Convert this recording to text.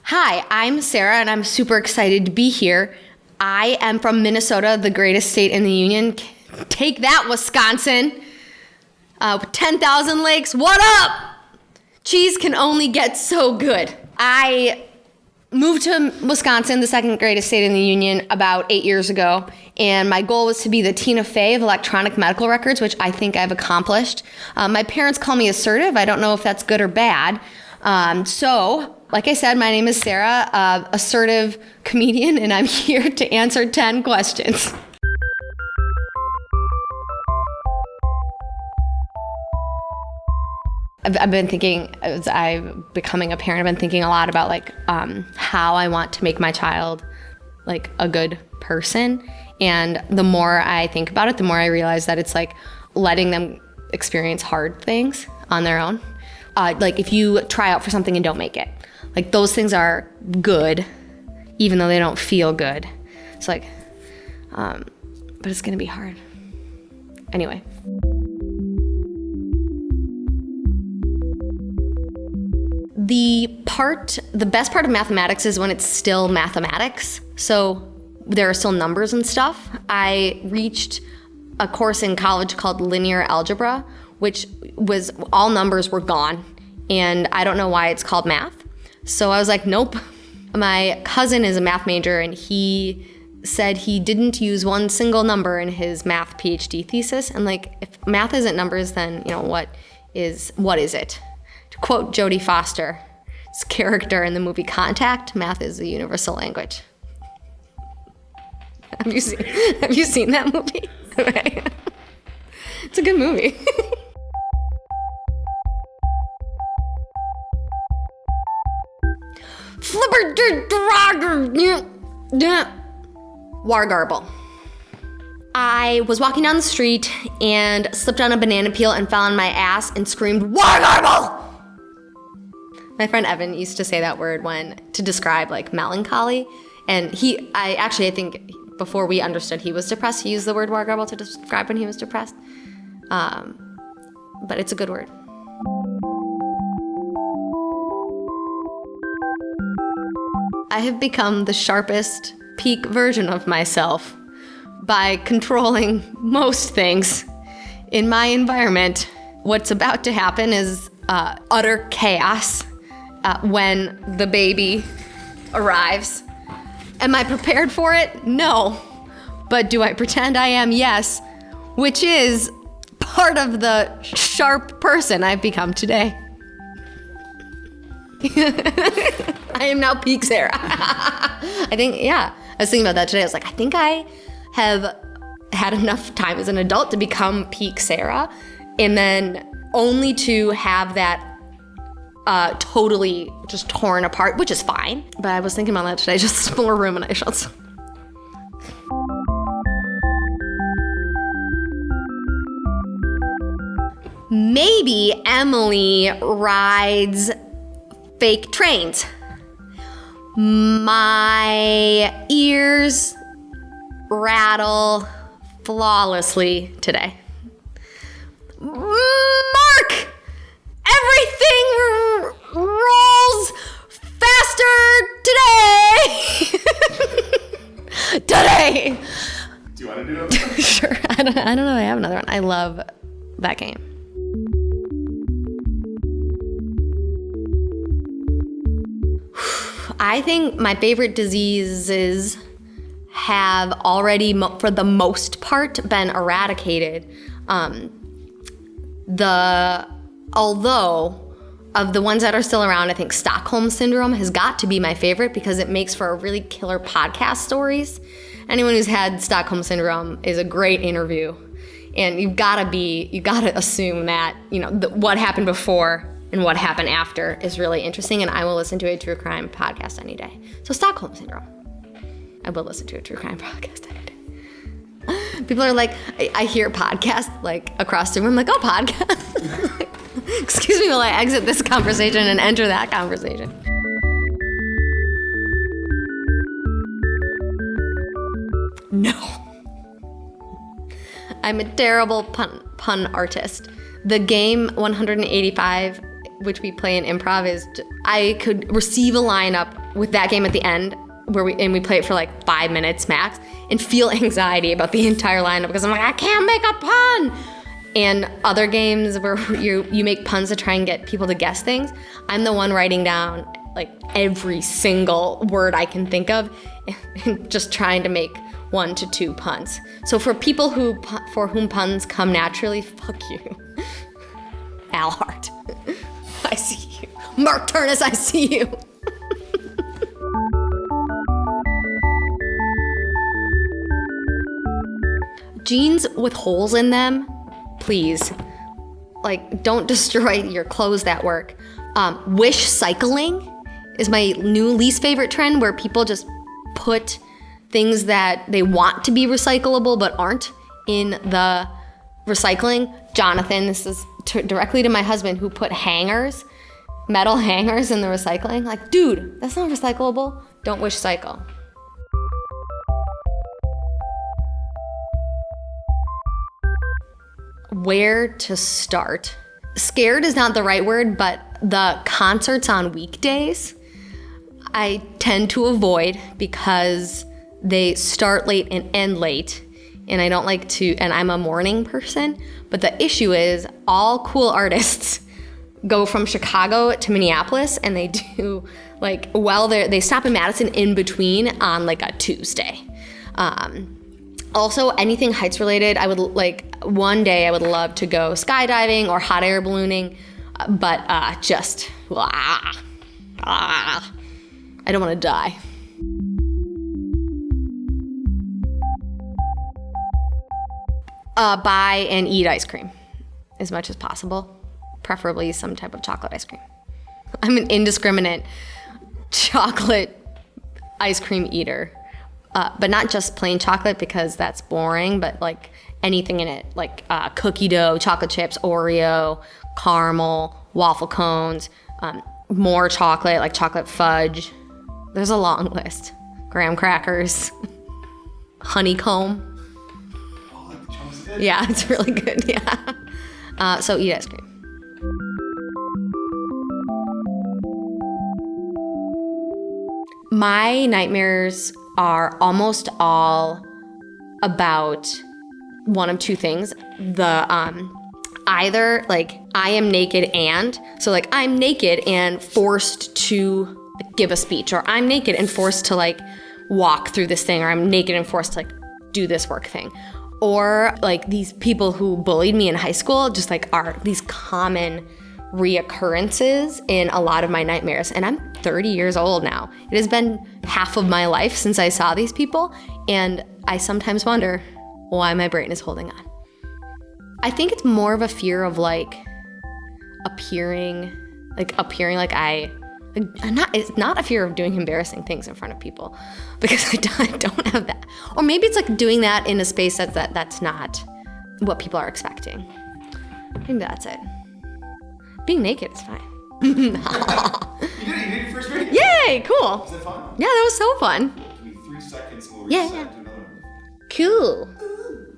Hi, I'm Sarah, and I'm super excited to be here. I am from Minnesota, the greatest state in the union. Take that, Wisconsin. With 10,000 lakes, what up? Cheese can only get so good. I moved to Wisconsin, the second greatest state in the union, about 8 years ago, and my goal was to be the Tina Fey of electronic medical records, which I think I've accomplished. My parents call me assertive. I don't know if that's good or bad. So, like I said, my name is Sarah, assertive comedian, and I'm here to answer 10 questions. I've been thinking, as I'm becoming a parent, I've been thinking a lot about how I want to make my child like a good person. And the more I think about it, the more I realize that it's like letting them experience hard things on their own. Like if you try out for something and don't make it, like those things are good, even though they don't feel good. It's like, but it's gonna be hard. Anyway. The best part of mathematics is when it's still mathematics. So there are still numbers and stuff. I reached a course in college called linear algebra, which was all numbers were gone. And I don't know why it's called math. So I was like, nope. My cousin is a math major, and he said he didn't use one single number in his math PhD thesis. And like, if math isn't numbers, then what is it? To quote Jodie Foster's character in the movie Contact, math is the universal language. Have you seen that movie? Right. It's a good movie. Wargarble. I was walking down the street and slipped on a banana peel and fell on my ass and screamed, Wargarble! My friend Evan used to say that word to describe like melancholy. And I think before we understood he was depressed, he used the word wargarble to describe when he was depressed. But it's a good word. I have become the sharpest peak version of myself by controlling most things in my environment. What's about to happen is utter chaos when the baby arrives. Am I prepared for it? No. But do I pretend I am? Yes. Which is part of the sharp person I've become today. I am now peak Sarah. I was thinking about that today. I was like, I think I have had enough time as an adult to become peak Sarah, and then only to have that totally just torn apart, which is fine. But I was thinking about that today, just more ruminations. Maybe Emily rides fake trains. My ears rattle flawlessly today. Mark! Everything rolls faster today! Today! Do you want to do it? Sure. I don't know. I have another one. I love that game. I think my favorite diseases have already, for the most part, been eradicated. Although of the ones that are still around, I think Stockholm Syndrome has got to be my favorite because it makes for a really killer podcast stories. Anyone who's had Stockholm Syndrome is a great interview. And you've got to assume that, what happened before and what happened after is really interesting, and I will listen to a true crime podcast any day. So Stockholm Syndrome. I will listen to a true crime podcast any day. People are like, I hear podcast like across the room, I'm like, oh, podcast. Excuse me while I exit this conversation and enter that conversation. No. I'm a terrible pun artist. The game 185, which we play in improv, is I could receive a line up with that game at the end where we play it for like 5 minutes max and feel anxiety about the entire lineup because I'm like, I can't make a pun. And other games where you make puns to try and get people to guess things, I'm the one writing down like every single word I can think of and just trying to make 1 to 2 puns. So for people for whom puns come naturally, fuck you. Al Hart. I see you. Mark Turnus, I see you. Jeans with holes in them, please. Like, don't destroy your clothes that work. Wish cycling is my new least favorite trend where people just put things that they want to be recyclable but aren't in the recycling. Jonathan, this is directly to my husband, who put metal hangers in the recycling. Like, dude, that's not recyclable. Don't wish cycle. Where to start? Scared is not the right word, but the concerts on weekdays I tend to avoid because they start late and end late, and I don't like to, and I'm a morning person, but the issue is all cool artists go from Chicago to Minneapolis, and they do like, they stop in Madison in between on like a Tuesday. Also, anything heights related, I would like, one day I would love to go skydiving or hot air ballooning, but I don't want to die. Buy and eat ice cream as much as possible, preferably some type of chocolate ice cream. I'm an indiscriminate chocolate ice cream eater. But not just plain chocolate because that's boring, but like anything in it, like cookie dough, chocolate chips, Oreo, caramel, waffle cones, more chocolate, like chocolate fudge. There's a long list. Graham crackers, honeycomb. Oh, like the chunks of it? Yeah, it's really good, yeah. So eat ice cream. My nightmares are almost all about one of two things. Either like I am naked and, so like I'm naked and forced to give a speech, or I'm naked and forced to like walk through this thing, or I'm naked and forced to like do this work thing. Or like these people who bullied me in high school just like are these common reoccurrences in a lot of my nightmares. And I'm 30 years old now. It has been half of my life since I saw these people, and I sometimes wonder why my brain is holding on. I think it's more of a fear of like appearing like it's not a fear of doing embarrassing things in front of people, because I don't have that. Or maybe it's like doing that in a space that's not what people are expecting. I think that's it. Being naked is fine. You did your first video. Yay, cool. Was that fun? Yeah, that was so fun. Give me 3 seconds and we'll Yeah, reset yeah. to another one. Cool.